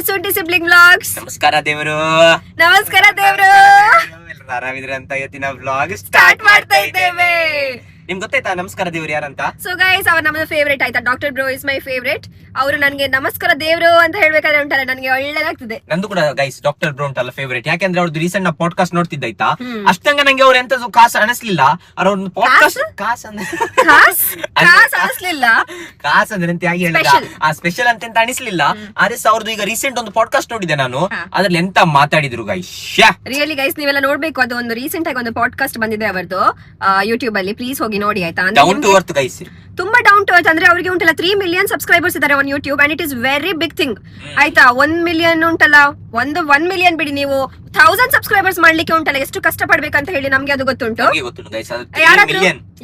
ಸುಂಟಿ sibling vlogs. ನಮಸ್ಕಾರ ದೇವರು. ನಮಸ್ಕಾರ ದೇವ್ರು. ಎಲ್ಲರೂ ಆರಾಮಿದ್ರೆ ಅಂತ ಇವತ್ತಿನ ವ್ಲಾಗ್ ಸ್ಟಾರ್ಟ್ ಮಾಡ್ತಾ ಇದ್ದೇವೆ. ನಿಮ್ಗೆ ಗೊತ್ತಾಯ್ತಾ ನಮಸ್ಕಾರ ದೇವ್ರು ಯಾರಂತ? ಸೊ ಗೈಸ್, ಅವ್ರು ನಮ್ಮದು ಫೇವ್ರೇಟ್ ಆಯ್ತಾ. Doctor bro is my favourite. ಅವರು ನನಗೆ ನಮಸ್ಕಾರ ದೇವ್ರು ಅಂತ ಹೇಳ್ಬೇಕಾದ್ರೆ ಉಂಟಲ್ಲ, ನನಗೆ ಒಳ್ಳೆದಾಗ್ತದೆ. ನಂದು ಕೂಡ ಗೈಸ್ ಡಾಕ್ಟರ್ ಬ್ರೋ ಉಂಟಲ್ಲ ಫೇವ್ರೇಟ್. ಯಾಕಂದ್ರೆ ಅವ್ರದ್ದು ರೀಸೆಂಟ್ ನಾ ಪಾಡ್ಕಾಸ್ಟ್ ನೋಡ್ತಿದ್ದಾಯ್ತಾ, ಅಷ್ಟಂಗ ನಂಗೆ ಅವ್ರು ಎಂತದ್ದು ಕಾಸು ಅನಿಸ್ಲಿಲ್ಲ. ಅವ್ರೊಂದು ಪಾಡ್ಕಾಸ್ಟ್ ಕಾಸು ಅನಿಸ್ಲಿಲ್ಲ. ಕಾಸು ಅಂದ್ರೆ ಅಂತ ಹೇಳಿ ಹೇಳಿದ ಆ ಸ್ಪೆಷಲ್ ಅಂತ ಎಂತ ಅನಿಸ್ಲಿಲ್ಲ. ಆದ್ರೆ ಅವ್ರದ್ದು ಈಗ ರೀಸೆಂಟ್ ಒಂದು ಪಾಡ್ಕಾಸ್ಟ್ ನೋಡಿದೆ ನಾನು, ಅದ್ರಲ್ಲಿ ಎಂತ ಮಾತಾಡಿದ್ರು ಗೈಸ್. ರಿಯಲಿ ಗೈಸ್, ನೀವೆಲ್ಲ ನೋಡ್ಬೇಕು. ಅದು ಒಂದು ರೀಸೆಂಟ್ ಆಗಿ ಒಂದು ಪಾಡ್ಕಾಸ್ಟ್ ಬಂದಿದೆ ಅವರದು ಯೂಟ್ಯೂಬ್ ಅಲ್ಲಿ. ಪ್ಲೀಸ್ ಹೋಗಿ ನೋಡಿ ಆಯ್ತಾ. ಡೌನ್ ಟು ಅರ್ತ್ ಗೈಸ್, ತುಂಬಾ ಡೌನ್ ಟು ಅರ್ತ್. ಅಂದ್ರೆ ಅವರಿಗೆ ಉಂಟಲ್ಲ 3 million ಸಬ್ಸ್ಕ್ರೈಬರ್ಸ್ ಇದ್ದಾರೆ on YouTube, and it is very big thing ಆಯ್ತಾ. 1 million ಉಂಟಲ್ಲ, 1 million ಬಿಡಿ, ನೀವು 1000 ಸಬ್ಸ್ಕ್ರೈಬರ್ಸ್ ಮಾಡ್ಲಿಕ್ಕೆ ಉಂಟಲ್ಲ ಎಷ್ಟು ಕಷ್ಟ ಪಡ್ಬೇಕಂತ ಹೇಳಿ ನಮ್ಗೆ ಅದು ಗೊತ್ತುಂಟು.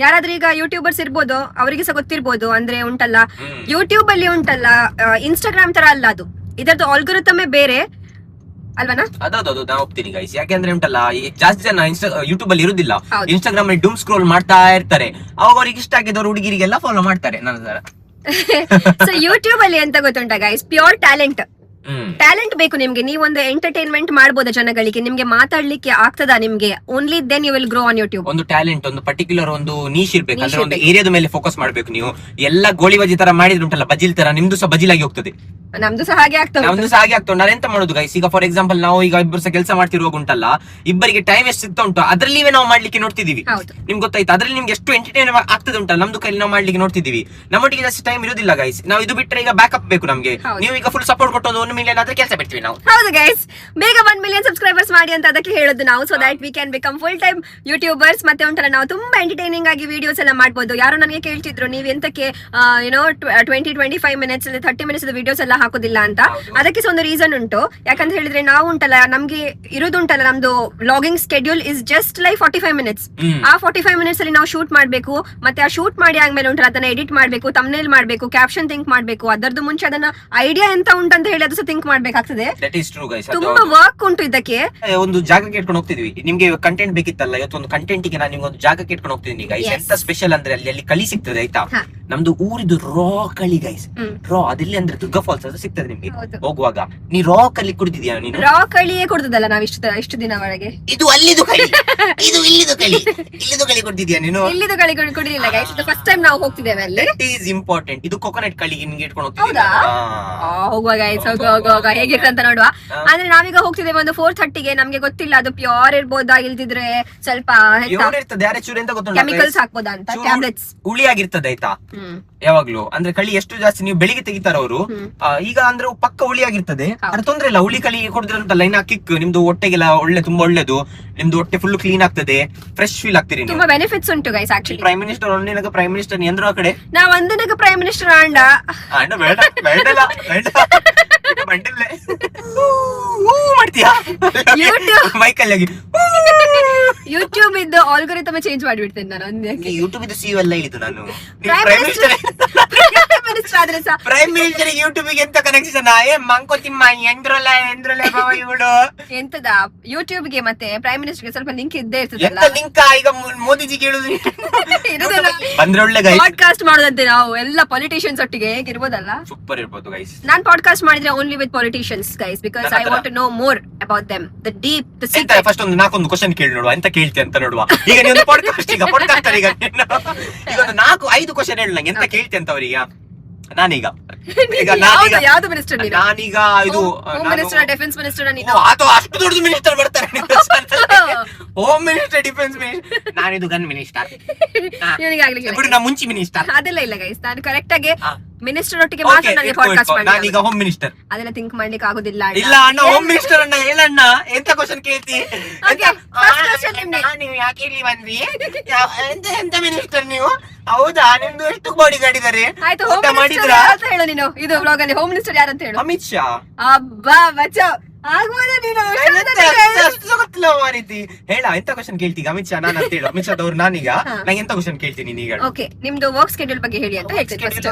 ಯಾರಾದ್ರೂ ಈಗ ಯೂಟ್ಯೂಬರ್ಸ್ ಇರ್ಬೋದು, ಅವರಿಗೆ ಸಹ ಗೊತ್ತಿರ್ಬೋದು. ಅಂದ್ರೆ ಉಂಟಲ್ಲ ಯೂಟ್ಯೂಬ್ ಅಲ್ಲಿ ಉಂಟಲ್ಲ ಇನ್ಸ್ಟಾಗ್ರಾಮ್ ತರ ಅಲ್ಲ ಅದು, ಇದರದ್ದು ಆಲ್ಗೊರಿಥಮ್ ಬೇರೆ ಅಲ್ವನಾ? ಅದೌದು, ನಾನು ಒಪ್ತೀನಿ ಗೈಸ್. ಯಾಕೆಂದ್ರೆ ಉಂಟಲ್ಲ ಜಾಸ್ತಿ ಜನ ಯೂಟ್ಯೂಬ್ ಅಲ್ಲಿ ಇರುದಿಲ್ಲ, ಇನ್ಸ್ಟಾಗ್ರಾಮ್ ಅಲ್ಲಿ ಡೂಮ್ ಸ್ಕ್ರೋಲ್ ಮಾಡ್ತಾ ಇರ್ತಾರೆ. ಅವಾಗ ಅವ್ರಿಗೆ ಇಷ್ಟ ಆಗಿದ್ದವ್ರು ಹುಡುಗಿರಿಗೆಲ್ಲ ಫಾಲೋ ಮಾಡ್ತಾರೆ ನನ್ನ ತರ. ಸೊ ಯೂಟ್ಯೂಬ್ ಅಲ್ಲಿ ಎಂತ ಗೊತ್ತುಂಟ ಗೈಸ್, ಪ್ಯೂರ್ ಟ್ಯಾಲೆಂಟ್ ಬೇಕು ನಿಮ್ಗೆ. ನೀವೊಂದು ಎಂಟರ್ಟೈನ್ಮೆಂಟ್ ಮಾಡ್ಬೋದಾ ಜನಗಳಿಗೆ, ನಿಮ್ಗೆ ಮಾತಾಡ್ಲಿಕ್ಕೆ ಆಗ್ತದಾ ನಿಮ್ಗೆ, only then you will grow on YouTube. ಒಂದು ಟ್ಯಾಲೆಂಟ್, ಒಂದು ಪರ್ಟಿಕ್ಯುಲರ್ ಒಂದು ನೀಶ್ ಇರ್ಬೇಕು. ಅಂದ್ರೆ ಒಂದು ಏರಿಯಾದ ಮೇಲೆ ಫೋಕಸ್ ಮಾಡ್ಬೇಕು. ನೀವು ಎಲ್ಲ ಗೋಳಿ ಬಜಿ ತರ ಮಾಡಿದ್ರೆ ಉಂಟಲ್ಲ, ಬಜಿಲ್ ತರ ನಿಮ್ದು ಸಹ ಬಜಿಲಾಗಿ ಹೋಗ್ತದೆ. ನಮ್ದು ಸಹ ಹಾಗೆ ಆಗ್ತದೆ. ನಾನು ಎಂತ ಮಾಡೋದು ಗೈಸ್, ಈಗ ಫಾರ್ ಎಕ್ಸಾಂಪಲ್ ನಾವು ಈಗ ಇಬ್ಬರು ಸಹ ಕೆಲಸ ಮಾಡ್ತಿರುವಾಗ ಉಂಟಲ್ಲ, ಇಬ್ಬರಿಗೆ ಟೈಮ್ ಎಷ್ಟು ಸಿಗ್ತಾ ಉಂಟು ಅದ್ರಲ್ಲಿ ನಾವು ಮಾಡ್ಲಿಕ್ಕೆ ನೋಡ್ತಿದೀವಿ. ನಿಮ್ಗೆ ಗೊತ್ತಾಯ್ತು, ಅದ್ರಲ್ಲಿ ನಿಮ್ಗೆ ಎಷ್ಟು ಎಂಟರ್ಟೈನ್ ಆಗ್ತದೆ ಉಂಟಲ್ಲ, ನಮ್ದು ಕೈಲಿ ನಾವು ಮಾಡ್ಲಿಕ್ಕೆ ನೋಡ್ತಿದೀವಿ. ನಮ್ಮೊಟ್ಟಿಗೆ ಜಾಸ್ತಿ ಟೈಮ್ ಇರುದಿಲ್ಲ ಗೈಸ್. ನಾವು ಇದು ಬಿಟ್ಟರೆ ಈಗ ಬ್ಯಾಕಪ್ ಬೇಕು ನಮ್ಗೆ. ನೀವು ಈಗ ಫುಲ್ ಸಪೋರ್ಟ್ ಕೊಟ್ಟು 1 million ಆದ್ರೆ ಕೆಲಸ ಬಿಡ್ತೀವಿ ನಾವು. ಹೌದು ಗೈಸ್, ಬೇಗ 1 million ಸಬ್ಸ್ಕ್ರೈಬರ್ಸ್ ಮಾಡಿ ಅಂತ ಅದಕ್ಕೆ ಹೇಳೋದು ನಾವು. So that we can become full time YouTubers. ಮತ್ತೆ ಉಂಟಲ್ಲ ನಾವು ತುಂಬಾ ಎಂಟರ್ಟೈನಿಂಗ್ ಆಗಿ ವಿಡಿಯೋಸ್ ಎಲ್ಲ ಮಾಡ್ಬೋದು. ಯಾರು ನನಗೆ ಕೇಳ್ತಿದ್ರು, ನೀವು ಎಂತಕ್ಕೆ 20-25 minutes 30 minutes ವಿಡಿಯೋಸ್ ಎಲ್ಲ ಹಾಕೋದಿಲ್ಲ ಅಂತ. ಅದಕ್ಕೆ ಒಂದು ರೀಸನ್ ಉಂಟು. ಯಾಕಂತ ಹೇಳಿದ್ರೆ ನಾವು ಉಂಟಲ್ಲ, ನಮ್ಗೆ ಇರುದುಂಟಲ್ಲ, ನಮ್ದು vlogging schedule is just like 45 minutes. ಆ 45 minutes ಅಲ್ಲಿ ನಾವು ಶೂಟ್ ಮಾಡ್ಬೇಕು. ಮತ್ತೆ ಆ ಶೂಟ್ ಮಾಡಿ ಆದ್ಮೇಲೆ ಉಂಟಲ್ಲ ಅದನ್ನ ಎಡಿಟ್ ಮಾಡ್ಬೇಕು, ತಮ್ನೇಲ್ ಮಾಡ್ಬೇಕು, ಕ್ಯಾಪ್ಷನ್ ಥಿಂಕ್ ಮಾಡ್ಬೇಕು. ಅದರದ್ದು ಮುಂಚೆ ಅದನ್ನ ಐಡಿಯಾ ಎಂತ ಉಂಟಂತ ಹೇಳಿ ಅದು ಸಹ ಥಿಂಕ್ ಮಾಡ್ಬೇಕಾಗ್ತದೆ. ತುಂಬಾ ವರ್ಕ್ ಉಂಟು ಇದಕ್ಕೆ. ಒಂದು ಜಾಗಕ್ಕೆ ಇಟ್ಕೊಂಡು ಹೋಗ್ತಿದ್ವಿ, ನಿಮ್ಗೆ ಕಂಟೆಂಟ್ ಬೇಕಿತ್ತಲ್ಲ, ಇವತ್ತೊಂದು ಕಂಟೆಂಟ್ ಗೆ ನಾನು ನಿಮ್ಗೆ ಒಂದು ಜಾಗಕ್ಕೆ ಇಟ್ಕೊಂಡು ಹೋಗ್ತಿದ್ದೀನಿ ಗೈಸ್. ಎಂತ ಸ್ಪೆಷಲ್ ಅಂದ್ರೆ ಅಲ್ಲಿ ಕಳಿ ಸಿಗ್ತದೆ ಆಯ್ತಾ. ನಮ್ದು ಊರಿದು ರಾ ಕಳಿ ಗೈಸ್. ರಾ ಅದೆಲ್ಲಿ ಅಂದ್ರೆ ದುರ್ಗಾ ಫಾಲ್ಸ್ ಅದು ಸಿಗ್ತದೆ ನಿಮ್ಗೆ ಹೋಗುವಾಗ. ನೀ ರಾ ಕಳಿ ಕುಡಿದಿದ್ಯಾ ನೀನು? ರಾ ಕಳಿಯೇ ಕುಡ್ದಲ್ಲ ನಾವು ಇಷ್ಟು ದಿನ ಒಳಗೆ. ಇದು ಅಲ್ಲಿದು ಕಳಿ, ಇದು ಇಲ್ಲಿದು ಕಳಿ. ಇಲ್ಲಿದು ಕಳಿ ಕುಡಿದಿದ್ಯಾ ನೀನು? ಇಲ್ಲಿದು ಕಳಿ ಕುಡಿದಿಲ್ಲ ಗೈಸ್, ಇದು ಫಸ್ಟ್ ಟೈಮ್ ನಾವು ಹೋಗ್ತಿದ್ದೇವೆ ಅಲ್ಲಿ. It is important. ಇದು ಕೊಕೊನಟ್ ಕಳಿ ನಿಮ್ಗೆ ಇಟ್ಕೊಂಡು ಹೋಗ್ತಿದ್ದೀರಾ? ಹೋಗುವ ಗೈಸ್, ಹೋಗುವಾಗ ಹೇಗಿರ್ತಂತ ಅಂತ ನೋಡುವ. ಅಂದ್ರೆ ನಾವೀಗ ಹೋಗ್ತಿದ್ದೇವೆ ಒಂದು 4:30ಗೆ. ನಮ್ಗೆ ಗೊತ್ತಿಲ್ಲ ಅದು ಪ್ಯೂರ್ ಇರ್ಬೋದಾ, ಇಲ್ದಿದ್ರೆ ಸ್ವಲ್ಪ ಕೆಮಿಕಲ್ಸ್ ಹಾಕ್ಬೋದಾ ಅಂತ. ಟ್ಯಾಬ್ಲೆಟ್ಸ್ ಹುಳಿ ಆಗಿರ್ತದೆ ಆಯ್ತಾ ಯಾವಾಗ್ಲೂ. ಅಂದ್ರೆ ಕಳಿ ಎಷ್ಟು ಜಾಸ್ತಿ ನೀವು ಬೆಳಿಗ್ಗೆ ತೆಗಿತಾರ ಅವರು, ಈಗ ಅಂದ್ರೆ ಪಕ್ಕ ಹುಳಿ ಆಗಿರ್ತದೆ. ಅದ್ರ ತೊಂದ್ರೆ ಇಲ್ಲ, ಹುಳಿ ಕಳಿ ಕೊಡಿದ್ರಂತಲ್ಲ ಇನ್ನ ಕಿಕ್ ನಿಮ್ದು ಹೊಟ್ಟೆಗೆಲ್ಲ ತುಂಬಾ ಒಳ್ಳೇದು. ನಿಮ್ದು ಹೊಟ್ಟೆ ಫುಲ್ ಕ್ಲೀನ್ ಆಗ್ತದೆ, ಫ್ರೆಶ್ ಫೀಲ್ ಆಗ್ತೀರಿ. ತುಂಬಾ ಬೆನಿಫಿಟ್ಸ್ ಉಂಟು ಗೈಸ್ ಆಕ್ಚುಲಿ. ಪ್ರೈಮ್ ಮಿನಿಸ್ಟರ್ ಒಂದಿನಕ ಪ್ರೈಮ್ ಮಿನಿಸ್ಟರ್ ಎಂದ್ರು ಆ ಕಡೆ, ನಾವ್ ಒಂದಿನಕ ಪ್ರೈಮ್ ಮಿನಿಸ್ಟರ್ ಆಂಡ ಬೇಡ ಬೇಡ ಮಾಡ್ತೀಯಾ ಮೈಕಲ್ಲಿ ಆಗಿ. ಯೂಟ್ಯೂಬ್ ಇದ್ದು ಆಲ್ಗೊರಿಥಮ್ ಚೇಂಜ್ ಮಾಡಿಬಿಡ್ತೇನೆ ನಾನು. ಒಂದೇ ಯೂಟ್ಯೂಬ್ ಇದು ಸಿ ಎಲ್ಲ ಹೇಳಿದ್ದು ನಾನು. ಪ್ರೈಮ್ ಮಿನಿಸ್ಟರ್ ಆದ್ರೆ ಸಹ ಪ್ರೈಮ್ ಮಿನಿಸ್ಟರ್ ಯೂಟ್ಯೂಬ್ ಗೆ ಎಂತ ಕನೆಕ್ಷನ್? ಮಂಕೋತಿಮ್ಮ ಎಂದ್ರಲ್ಲ ಇವಳು ಎಂತದ ಯೂಟ್ಯೂಬ್ ಗೆ ಮತ್ತೆ ಪ್ರೈಮ್ ಮಿನಿಸ್ಟರ್ ಗೆ ಸ್ವಲ್ಪ ಲಿಂಕ್ ಇದ್ದೇ ಇರ್ತದಲ್ಲ. ಲಿಂಕ್ ಈಗ ಮೋದಿಜಿ ಕೇಳುದು ಬಂದ್ರೆ ಒಳ್ಳೆ ಪಾಡ್ಕಾಸ್ಟ್ ಮಾಡೋದಂತೆ ನಾವು ಎಲ್ಲ ಪೊಲಿಟಿಷಿಯನ್ಸ್ ಒಟ್ಟಿಗೆ ಹೇಗಿರ್ಬೋದಲ್ಲ. ಸೂಪರ್ ಇರ್ಬೋದು ಗೈಸ್. ನಾನ್ ಪಾಡ್ಕಾಸ್ಟ್ ಮಾಡಿದ್ರೆ only with politicians guys, because I want to know more about them, the deep, the secret. First ಒಂದು 4 ಕ್ವಶನ್ ಕೇಳಿ ನೋಡುವ, ಎಂತ ಕೇಳ್ತಿ ಅಂತ ನೋಡುವ. ಈಗ ನೀವು ಪಾಡ್ಕಾಸ್ಟ್ ಈಗ ಒಂದು 4-5 ಕ್ವಶನ್ ಹೇಳಿ ನಂಗೆ, ಎಂತ ಕೇಳ್ತಿ ಅಂತ ಅವರಿಗೆ. ನಾನೀಗ ಯಾವ್ದು ಮಿನಿಸ್ಟರ್? ನಾನೀಗ ಇದು ಹೋಮ್ ಮಿನಿಸ್ಟರ್, ಡಿಫೆನ್ಸ್ ಮಿನಿಸ್ಟರ್. ಅಷ್ಟು ದೊಡ್ಡ ಮಿನಿಸ್ಟರ್ ಬರ್ತಾರೆ. ಹೋಮ್ ಮಿನಿಸ್ಟರ್, ಡಿಫೆನ್ಸ್ ಮಿನಿಸ್ಟರ್, ನಾನಿದು ಗನ್ ಮಿನಿಸ್ಟರ್, ನಾ ಮುಂಚೆ ಮಿನಿಸ್ಟರ್. ಅದೆಲ್ಲ ಇಲ್ಲ ಗೈಸ್, ನಾನು ಕರೆಕ್ಟ್ ಆಗಿ ಮಿನಿಸ್ಟರ್ ಒಟ್ಟಿಗೆ ಮಾತ್ರ ನನಗೆ ಪಾಡ್ಕಾಸ್ಟ್ ಮಾಡಿ. ನಾನೀಗ ಹೋಮ್ ಮಿನಿಸ್ಟರ್, ಅದೆಲ್ಲ ಥಿಂಕ್ ಮಾಡ್ಲಿಕ್ಕೆ ಆಗುದಿಲ್ಲ. ಇಲ್ಲ ಅಣ್ಣ, ಹೋಮ್ ಮಿನಿಸ್ಟರ್ ಅಣ್ಣ ಹೇಳಣ್ಣ, ಎಂತ ಕ್ವಶನ್ ಕೇಳ್ತಿ? ನೀವು ಯಾಕೆ ಇಲ್ಲಿ ಬಂದ್ರಿ? ಎಂತ ಮಿನಿಸ್ಟರ್ ನೀವು? ಹೌದಾ, ನಿಮ್ದು ಎಷ್ಟು ಬಾಡಿ ಗಾರ್ಡ್ ಇದಾರೆ? ಆಯ್ತು, ಹೋಮ್ ಮಿನಿಸ್ಟರ್ ಯಾರಂತ ಹೇಳು ನೀನು ಇದು ವ್ಲಾಗ್ ಅಲ್ಲಿ. ಹೋಮ್ ಮಿನಿಸ್ಟರ್ ಯಾರಂತ ಹೇಳು. ಅಮಿತ್ ಶಾ. ಅಬ್ಬಾ ಬಚಾವ್ ಆಗ್ಬೋದ ನೀನು? ಹೇಳ, ಎಂತ ಕ್ವಶನ್ ಕೇಳ್ತೀಗ? ಅಮಿತ್ ಶಾ ನಾನು ಅಂತ ಹೇಳು. ಅಮಿತ್ ಶಾ ಅವ್ರು ನಾನೀಗ ನಂಗೆ ಎಂತ ಕ್ವಶನ್ ಕೇಳ್ತೀನಿ ನೀಗ? ಓಕೆ, ನಿಮ್ದು ವರ್ಕ್ ಸ್ಕೆಡ್ಯೂಲ್ ಬಗ್ಗೆ ಹೇಳಿ ಅಂತ ಹೇಳ್ತೀನಿ.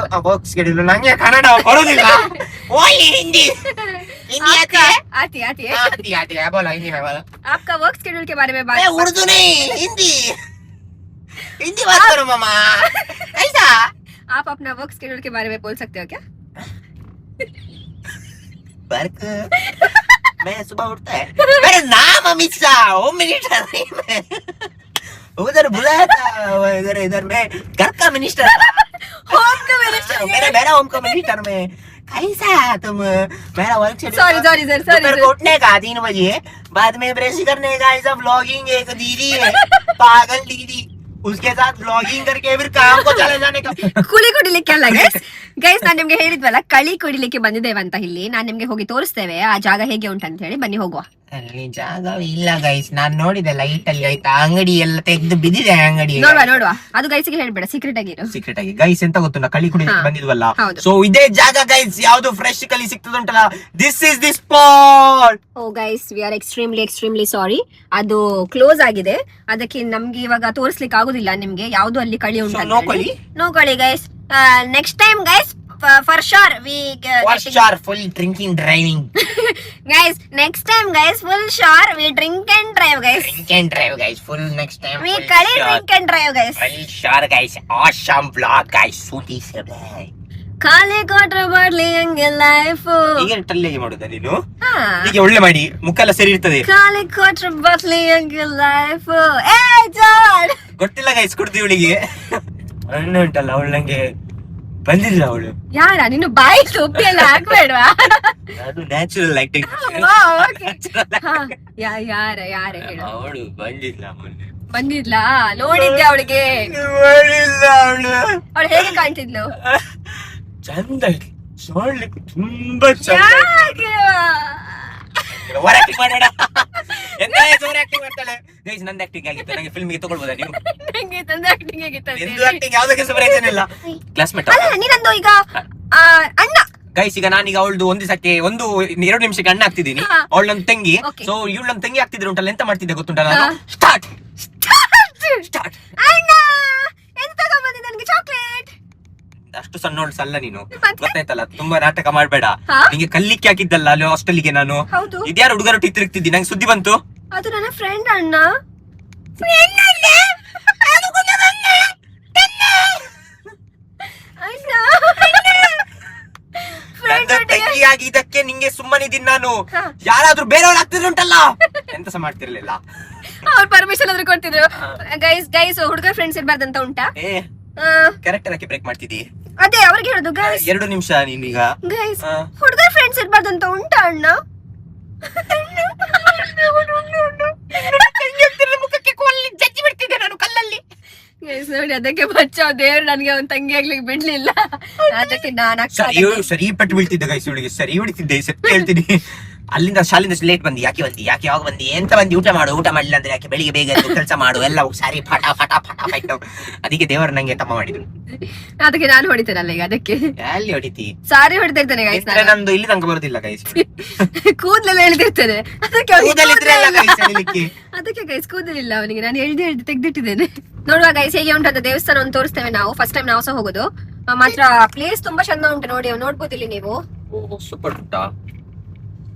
ವರ್ಕ್ ಸ್ಕೆಡ್ಯೂಲ್ ನಂಗೆ ಕನ್ನಡ ಬರೋದಿಲ್ಲ, ಓನ್ಲಿ ಹಿಂದಿ. आती है बोलो हिंदी में बोलो. आपका वर्क शेड्यूल के बारे में बात. उर्दू नहीं, हिंदी बात करो मामा. ऐसा आप अपना वर्क शेड्यूल के बारे में बोल सकते हो क्या? बर्क मैं सुबह उठता है मेरा नाम अमित शाह होम मिनिस्टर नहीं मैं उधर बुलाया था इधर मैं घर का मिनिस्टर होम का मिनिस्टर मेरा होम का मिनिस्टर में कैसा तुम मेरा work sorry sorry sir sorry को उठने का 3 बजे बाद में ब्रश करने का ऐसा व्लॉगिंग एक दीदी है पागल दीदी उसके साथ व्लॉगिंग करके फिर काम को चले जाने का ಕುಳಿ ಕುಡಿಲಿಕ್ಕೆ ಅಲ್ಲ ಗೈಸ್ ನಾನ್ ನಿಮ್ಗೆ ಹೇಳಿದ್ವಲ್ಲ ಕಳಿ ಕುಡಿಲಿಕ್ಕೆ ಬಂದಿದ್ದೇವೆ ಅಂತ ಇಲ್ಲಿ ನಾನ್ ನಿಮ್ಗೆ ಹೋಗಿ ತೋರಿಸ್ತೇವೆ ಆ ಜಾಗ ಹೇಗೆ ಉಂಟಂತ ಹೇಳಿ ಬನ್ನಿ ಹೋಗುವ ಅಲ್ಲಿ ಜಾಗ ಇಲ್ಲ ಗೈಸ್ ನಾನ್ ನೋಡಿದೆ ಲೈಟ್ ಅಲ್ಲಿ ಆಯ್ತಾ ಅಂಗಡಿ ಎಲ್ಲ ತೆಗೆದು ಬಿದ್ದಿದೆ ಅಂಗಡಿ ನೋಡುವ ಅದು ಗೈಸ್ಗೆ ಹೇಳ್ಬೇಡ ಸೀಕ್ರೆಟ್ ಆಗಿರು ಸೀಕ್ರೆಟ್ ಆಗಿ ಗೈಸ್ ಎಂತ ಗೊತ್ತುಂಟ ಕಳಿ ಕುಡಿಲಿಕ್ಕೆ ಬಂದಿದ್ವಲ್ಲ ಹೌದು. ಸೊ ಇದೇ ಜಾಗ ಗೈಸ್ ಯಾವ್ದು ಫ್ರೆಶ್ ಕಲಿ ಸಿಗ್ತದುಂಟಲ್ಲ this is the spot oh guys we are extremely sorry ಅದು ಕ್ಲೋಸ್ ಆಗಿದೆ ಅದಕ್ಕೆ ನಮ್ಗೆ ಇವಾಗ ತೋರಿಸ್ಲಿಕ್ಕೆ ಆಗುದಿಲ್ಲ ನಿಮ್ಗೆ ಯಾವ್ದು ಅಲ್ಲಿ ಕಳಿ ಉಂಟು ನೋ ಕಳಿ guys next time guys for sure we full drinking driving guys next time guys full sure we drink and drive guys full next time we kali drink and drive guys full sure guys awesome vlog guys ಸೂಟಿ ಸೆಬೆ ಖಾಲಿ quarter bottle ಹಂಗೆ life ಈಗ ಟಲ್ಲಿಗೆ ಮಾಡುದ ನೀನು ಈಗ ಒಳ್ಳೆ ಮಾಡಿ ಮುಖ ಎಲ್ಲ ಸರಿ ಇರ್ತದೆ ಖಾಲಿ ಕ್ವಾರ್ಟರ್ ಬಾಟ್ಲಿ ಹಂಗೆ ಲೈಫ್ ಏ ಜಾಡ್ ಗೊತ್ತಿಲ್ಲ ಗೈಸ್ ಕುಡ್ದು ಇವಳಿಗೆ ಅಣ್ಣ ಉಂಟಲ್ಲ ಅವಳಂಗೆ ಬಂದಿಲ್ಲ ಅವಳು ಯಾರ ನೀನು ಬಾಯಿ ಟೋಪಿ ಎಲ್ಲ ಹಾಕ್ಬೇಡ್ವಾ ಅದು ನ್ಯಾಚುರಲ್ ಲೈಟಿಂಗ್ ಯಾರ ಹೇಳು ಅವಳು ಬಂದಿದ್ಲ ನೋಡಿದ್ದೆ ಅವಳಿಗೆ ಅವಳು ಹೇಗೆ ಕಾಣ್ತಿದ್ಲು ಚಂದ ನೋಡ್ಲಿಕ್ಕೆ ತುಂಬಾ ಚಂದ ಮಾಡೋಣ ಗೈಸ್ ನಂದು ಆಕ್ಟಿಂಗ್ ಆಗಿತ್ತು ನಂಗೆ ಫಿಲ್ಮ್ ಗೆ ತಗೊಳ್ಬೋದಾ ನೀವು ನಂಗೆ ತಂದ ಆಕ್ಟಿಂಗ್ ಆಗಿತ್ತು ನಿಂದು ಆಕ್ಟಿಂಗ್ ಯಾವ್ದಕ್ಕೆ ಸಪರೇಷನ್ ಇಲ್ಲ ಕ್ಲಾಸ್ಮೇಟ್ ಅಲ್ಲ ನೀನಂದು ಈಗ ಅಣ್ಣ ಗೈಸ್ ಈಗ ನಾನೀಗ ಅವಳದು ಒಂದು ದಿವಸಕ್ಕೆ 2 ನಿಮಿಷಕ್ಕೆ ಅಣ್ಣ ಆಗ್ತಿದ್ದೀನಿ ಅವಳ ನನ್ನ ತಂಗಿ ಸೊ ಇವಳು ನನ್ನ ತಂಗಿ ಆಗ್ತಿದ್ರು ಉಂಟಲ್ಲ ಎಂತ ಮಾಡ್ತಿದ್ದೆ ಗೊತ್ತುಂಟ ನಾನು ಸ್ಟಾರ್ಟ್ ಅಣ್ಣ ಎಂತ ತಗೊಂಡ್ಬಂದಿ ನನಗೆ ಚಾಕ್ಲೇಟ್ ಅಷ್ಟು ಸಣ್ಣೋಳು ಅಲ್ಲ ನೀನು ಗೊತ್ತಾಯ್ತಲ್ಲ ತುಂಬಾ ನಾಟಕ ಮಾಡ್ಬೇಡ ನಿಂಗೆ ಕಲ್ಲಿಕ್ಕೆ ಹಾಕಿದ್ದಲ್ಲ ಅಲ್ಲಿ ಹಾಸ್ಟೆಲ್ಗೆ ನಾನು ಇದ್ಯಾರು ಹುಡುಗರು ತಿರುಗ್ತಿದ್ದಿ ನಂಗೆ ಸುದ್ದಿ ಬಂತು ಅದು ನನ್ನ ಫ್ರೆಂಡ್ ಅಣ್ಣ ತಂಗಿ ಆಗಿದ್ದಕ್ಕೆ ನಿಂಗೆ ಸುಮ್ಮನಿದ್ದೀನಿ ನಾನು ಯಾರಾದ್ರೂ ಬೇರೆಯವ್ರು ಆಗ್ತಿದ್ರು ಉಂಟಲ್ಲ ಎಂತ ಸಹ ಮಾಡ್ತಿರ್ಲಿಲ್ಲ ಅವ್ರ ಪರ್ಮಿಷನ್ ಆದ್ರೂ ಕೊಡ್ತಿದ್ರು ಗೈಸ್ ಹುಡುಗರ ಫ್ರೆಂಡ್ಸ್ ಇರ್ಬಾರ್ದಂತ ಉಂಟಾ ಕ್ಯಾರೆಕ್ಟರ್ ಹಾಕಿ ಬ್ರೇಕ್ ಮಾಡ್ತಿದ್ದಿ ಅದೇ ಅವ್ರಿಗೆ ಹೇಳುದು ಗೈಸ್ 2 ನಿಮಿಷ ನೀನೀಗ ಗೈಸ್ ಹುಡುಗರ ಫ್ರೆಂಡ್ಸ್ ಇರ್ಬಾರ್ದಂತ ಉಂಟಾ ಅಣ್ಣ ಜಜ್ಜಿ ಬಿಡ್ತಿದ್ದೆ ನಾನು ಕಲ್ಲಲ್ಲಿ ಗೈಸ್ ನೋಡಿ ಅದಕ್ಕೆ ಬಚ್ಚಾವ್ ದೇವ್ರು ನನಗೆ ಅವ್ನ ತಂಗಿ ಆಗ್ಲಿಕ್ಕೆ ಬಿಡ್ಲಿಲ್ಲ ಅದಕ್ಕೆ ನಾನು ಸರಿ ಪಟ್ಟು ಬೀಳ್ತಿದ್ದೆ ಗೈಸ್ ಇವಳಿಗೆ ಸರಿ ಹೊಡಿತಿದ್ದೆ ಸತ್ಯ ಹೇಳ್ತೀನಿ ಅಲ್ಲಿಂದ ಶಾಲಿಂದ ಲೇಟ್ ಬಂದಿ ಯಾಕೆ ಯಾವಾಗ ಬಂದಿ ಎಂತ ಬಂದಿ ಊಟ ಮಾಡಲಿಲ್ಲ ಅಂದ್ರೆ ಯಾಕೆ ಬೆಳಿಗ್ಗೆ ಬೇಗ ಕೆಲಸ ಮಾಡು ಎಲ್ಲ ಸಾರಿ ಫಟ ಫೈಟ್ ಅದಕ್ಕೆ ದೇವರು ನಂಗೆ ತಮ್ಮ ಮಾಡಿದ್ರು ಅದಕ್ಕೆ ನಾನು ಹೊಡಿತೇನಲ್ಲ ಈಗ ಅದಕ್ಕೆ ಎಲ್ಲಿ ಹೊಡಿತಿ ಸಾರಿ ಹೊಡಿತಾ ಇರ್ತೇನೆ ಗೈಸ್ ನಂದು ಇಲ್ಲಿ ತನಕ ಬರುದಿಲ್ಲ ಗೈಸ್ ಕೂದಲೆಲ್ಲ ಎಳೆದಿರ್ತೇನೆ ಅದಕ್ಕೆ ಅದಕ್ಕೆ ಗೈಸ್ ಕೂದಲಿಲ್ಲ ಅವನಿಗೆ ನಾನು ಎಳ್ದು ತೆಗ್ದಿಟ್ಟಿದ್ದೇನೆ ನೋಡುವ ಗೈಸ್ ಹೇಗೆ ಉಂಟಂತ ದೇವಸ್ಥಾನ ತೋರಿಸ್ತೇವೆ ನಾವು ಫಸ್ಟ್ ಟೈಮ್ ನಾವು ಸಹ ಹೋಗೋದು ಮಾತ್ರ ಪ್ಲೇಸ್ ತುಂಬಾ ಚಂದ ಉಂಟು ನೋಡಿ ನೋಡ್ಬೋದಿಲ್ಲ ನೀವು ಸೂಪರ್ ಉಂಟಾ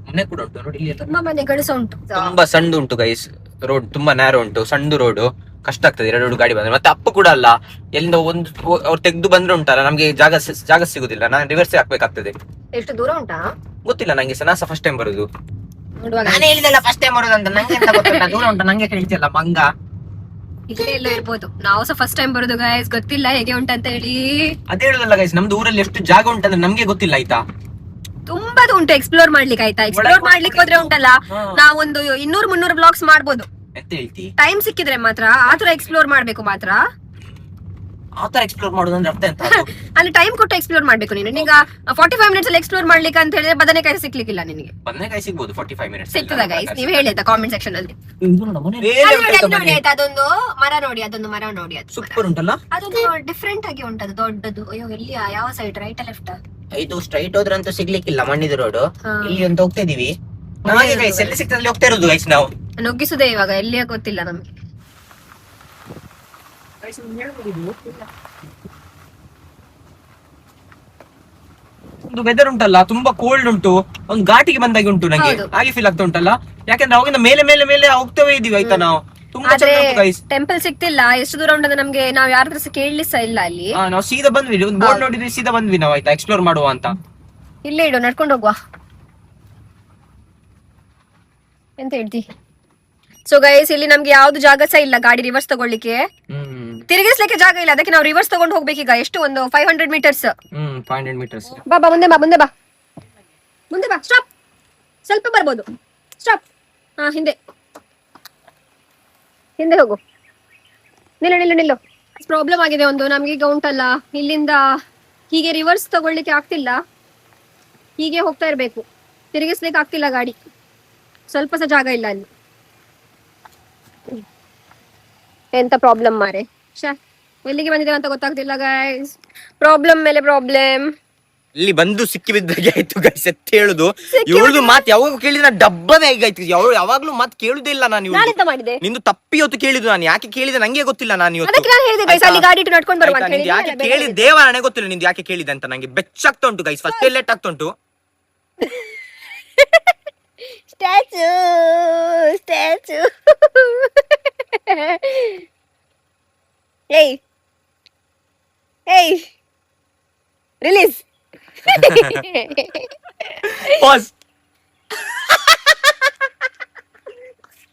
ಮನೆ ಕೂಡ ಉಂಟು ನೋಡಿ ಇಲ್ಲಿ ತುಂಬಾ ಮನೆಗಳು ಸಹ ಉಂಟು ತುಂಬಾ ಸಣ್ಣ ಉಂಟು ಗೈಸ್ ರೋಡ್ ತುಂಬಾ ನ್ಯಾರೋ ಉಂಟು ಸಣ್ಣ ರೋಡ್ ಕಷ್ಟ ಆಗ್ತದೆ 2 ಗಾಡಿ ಬಂದ್ರೆ ಮತ್ತೆ ಅಪ್ಪು ಕೂಡ ಅಲ್ಲ ಎಲ್ಲಿಂದ ಒಂದು ಅವ್ರು ತೆಗ್ದು ಬಂದ್ರೆ ಉಂಟಲ್ಲ ನಮ್ಗೆ ಜಾಗ ಸಿಗುದಿಲ್ಲ ನಾನು ರಿವರ್ಸ್ ಹಾಕ್ಬೇಕಾಗ್ತದೆ ಎಷ್ಟು ದೂರ ಉಂಟಾ ಗೊತ್ತಿಲ್ಲ ನಂಗೆ ಸಹ ಫಸ್ಟ್ ಟೈಮ್ ಬರುದು ನೋಡುವ ನಾನು ಹೇಳಿದಲ್ಲ ಫಸ್ಟ್ ಟೈಮ್ ಬರುದು ಅಂತ ನಂಗೆ ಎಂತ ಗೊತ್ತಿಲ್ಲ ದೂರ ಉಂಟು ನಂಗೆ ಕೇಳ್ತಿಲ್ಲ ಮಂಗ ಇಲ್ಲೇ ಎಲ್ಲ ಇರ್ಬೋದು ನಾವು ಸಹ ಫಸ್ಟ್ ಟೈಮ್ ಬರುದು ಗೈಸ್ ಗೊತ್ತಿಲ್ಲ ಹೇಗೆ ಉಂಟಂತ ಹೇಳಿ ಅದೇ ಹೇಳುದಲ್ಲ ಗೈಸ್ ನಮ್ದು ಊರಲ್ಲಿ ಎಷ್ಟು ಜಾಗ ಉಂಟಂದ್ರೆ ನಮ್ಗೆ ಗೊತ್ತಿಲ್ಲ ಆಯ್ತಾ ತುಂಬಾ ಉಂಟು ಎಕ್ಸ್ಪ್ಲೋರ್ ಮಾಡ್ಲಿಕ್ಕೆ ಆಯ್ತಾ ಎಕ್ಸ್ಪ್ಲೋರ್ ಮಾಡ್ಲಿಕ್ಕೆ ಹೋದ್ರೆ ಉಂಟಲ್ಲ ನಾವೊಂದು 200-300 ಬ್ಲಾಗ್ಸ್ ಮಾಡ್ಬೋದು ಟೈಮ್ ಸಿಕ್ಕಿದ್ರೆ ಮಾತ್ರ ಆತರ ಎಕ್ಸ್ಪ್ಲೋರ್ ಮಾಡ್ಬೇಕು ಮಾತ್ರ ಆತರ ಎಕ್ಸ್ಪ್ಲೋರ್ ಮಾಡೋದಂದ್ರೆ ಅರ್ಥ ಎಂತ ಅಲ್ಲಿ ಟೈಮ್ ಕೊಟ್ಟು ಎಕ್ಸ್ಪ್ಲೋರ್ ಮಾಡ್ಬೇಕು ನೀನು ಈಗ 45 ಮಿನಿಟ್ಸ್ ಅಲ್ಲಿ ಎಕ್ಸ್ಪ್ಲೋರ್ ಮಾಡ್ಲಿಕ್ಕೆ ಅಂತ ಹೇಳಿದ್ರೆ ಬದನೆಕಾಯಿ ಸಿಕ್ಲಿಕ್ಕಿಲ್ಲ ನಿನಗೆ ಬದನೆಕಾಯಿ ಸಿಗ್ಬೋದು 45 ಮಿನಿಟ್ಸ್ ಸಿಗ್ತದ ಗೈಸ್ ನೀವು ಹೇಳಿ ಆಯ್ತಾ ಕಾಮೆಂಟ್ ಸೆಕ್ಷನ್ ಅಲ್ಲಿ ನೋಡಿ ಆಯ್ತಾ ಅದೊಂದು ಮರ ನೋಡಿ ಅದು ಸೂಪರ್ ಉಂಟಲ್ಲ ಅದೊಂದು ಡಿಫ್ರೆಂಟ್ ಆಗಿ ಉಂಟದು ದೊಡ್ಡದು ಅಯ್ಯೋ ಎಲ್ಲಿ ಯಾವ ಸೈಡ್ ರೈಟ್ ಲೆಫ್ಟ್ ಇದು ಸ್ಟ್ರೈಟ್ ಹೋದ್ರಂತೂ ಸಿಗ್ಲಿಕ್ಕಿಲ್ಲ ಮಣ್ಣಿದ ರೋಡ್ ಇಲ್ಲಿ ಅಂತ ಹೋಗ್ತಾ ಇದೀವಿ ನಾವೇ ಗೈಸ್ ಎಲ್ಲಿ ಸಿಗ್ತದಲ್ಲಿ ಹೋಗ್ತಾ ಇರೋದು ಗೈಸ್ ನಾವು ನುಗ್ಗಿಸುದೇ ಇವಾಗ ಎಲ್ಲಿಯ ಗೊತ್ತಿಲ್ಲ ನಮ್ಗೆ ಒಂದು ವೆದರ್ ಉಂಟಲ್ಲ ತುಂಬಾ ಕೋಲ್ಡ್ ಉಂಟು ಒಂದು ಘಾಟಿಗೆ ಬಂದಾಗಿ ಉಂಟು ನಂಗೆ ಹಾಗೆ ಫೀಲ್ ಆಗ್ತಾ ಉಂಟಲ್ಲ ಯಾಕಂದ್ರೆ ಅವಾಗಿಂದ ಮೇಲೆ ಹೋಗ್ತೇವೆ ಇದೀವಿ ಆಯ್ತಾ ನಾವು ತುಂಬಾ ಟೆಂಪಲ್ ಸಿಗ್ತಿಲ್ಲ ಎಷ್ಟು ದೂರ ಉಂಟಂದ್ರೆ ನಮ್ಗೆ ನಾವ್ ಯಾರ ಹತ್ರ ಕೇಳಲಿ ಸಹ ಇಲ್ಲ ಅಲ್ಲಿ ನಾವು ಸೀದಾ ಬಂದ್ವಿ ಒಂದು ಬೋರ್ಡ್ ನೋಡಿದ್ವಿ ಸೀದಾ ಬಂದ್ವಿ ನಾವು ಆಯ್ತಾ ಎಕ್ಸ್ಪ್ಲೋರ್ ಮಾಡುವ ಅಂತ ಇಲ್ಲೇ ಇಡು ನಡ್ಕೊಂಡು ಹೋಗುವ ಎಂತ ಹೇಳ್ತಿ? ಸೊ ಗೈಸ್, ಇಲ್ಲಿ ನಮ್ಗೆ ಯಾವ್ದು ಜಾಗ ಸಹ ಇಲ್ಲ ಗಾಡಿ ರಿವರ್ಸ್ ತಗೊಳ್ಳಿಕ್ಕೆ. ತಿರುಗಿಸ್ಲಿಕ್ಕೆ ಜಾಗ ಇಲ್ಲ, ಅದಕ್ಕೆ ನಾವು ರಿವರ್ಸ್ ತಗೊಂಡು ಹೋಗ್ಬೇಕೀಗ. ಎಷ್ಟು, ಒಂದು 500 ಮೀಟರ್ಸ್. 500 ಮೀಟರ್ಸ್. ಬಾ ಬಾ, ಮುಂದೆ ಬಾ, ಮುಂದೆ ಬಾ, ಮುಂದೆ ಬಾ. ಸ್ಟಾಪ್, ಸ್ವಲ್ಪ ಬರ್ಬೋದು. ಸ್ಟಾಪ್. ಹಾ, ಹಿಂದೆ ಹಿಂದೆ ಹೋಗು. ನಿಲ್ಲು ನಿಲ್ಲು ನಿಲ್ಲು. ಪ್ರಾಬ್ಲಮ್ ಆಗಿದೆ ಒಂದು ನಮ್ಗೆ ಈಗ ಉಂಟಲ್ಲ, ಇಲ್ಲಿಂದ ಹೀಗೆ ರಿವರ್ಸ್ ತಗೊಳ್ಳಿಕ್ಕೆ ಆಗ್ತಿಲ್ಲ. ಹೀಗೆ ಹೋಗ್ತಾ ಇರ್ಬೇಕು, ತಿರುಗಿಸ್ಲಿಕ್ಕೆ ಆಗ್ತಿಲ್ಲ ಗಾಡಿ. ಸ್ವಲ್ಪ ಸಹ ಜಾಗ ಇಲ್ಲ ಅಲ್ಲಿ. ಎಂತ ಪ್ರಾಬ್ಲಮ್ ಮಾರೆ. ಎಲ್ಲಿಗೆ ಬಂದಿದ್ದೇವೆ ಅಂತ ಗೊತ್ತಾಗ್ತಿಲ್ಲ ಗೈಸ್. ಪ್ರಾಬ್ಲಮ್ ಮೇಲೆ ಪ್ರಾಬ್ಲಮ್. ಇಲ್ಲಿ ಬಂದು ಸಿಕ್ಕಿ ಬಿದ್ದಾಗೆ ಆಯ್ತು ಗೈಸ್. ಎತ್ತ ಹೇಳುದು ಇವಳದು ಮಾತು ಯಾವಾಗ ಕೇಳಿದ್ರೆ ಡಬ್ಬನೇ ಈಗಾಯ್ತು. ಯಾವಾಗ್ಲೂ ಮಾತು ಕೇಳುದೇ ಇಲ್ಲ ನಾನು. ನಾನೆಂತ ಮಾಡಿದೆ? ನಿಂದು ತಪ್ಪಿ ಹೊತ್ತು ಕೇಳಿದ್ದು ನಾನು. ಯಾಕೆ ಕೇಳಿದೆ ನಂಗೆ ಗೊತ್ತಿಲ್ಲ. ನಾನು ಅದಕ್ಕೆ ನಾನು ಹೇಳಿದೆ ಗೈಸ್, ಅಲ್ಲಿ ಗಾಡಿ ಇಟ್ಟು ನಡ್ಕೊಂಡು ಬರುವ ಅಂತ ಹೇಳಿ. ಯಾಕೆ ಕೇಳಿದ ದೇವ ನನಗೆ ಗೊತ್ತಿಲ್ಲ ನಿಂದು ಯಾಕೆ ಕೇಳಿದೆ ಅಂತ. ನಂಗೆ ಬೆಚ್ಚಾಗ್ತಾ ಉಂಟು ಗೈಸ್. ಫಸ್ಟ್ ಲೇಟ್ ಆಗ್ತಾ ಉಂಟು. Statue statue. ಏಯ್ ಏಯ್, ರಿಲೀಸ್. ಪಾಸ್.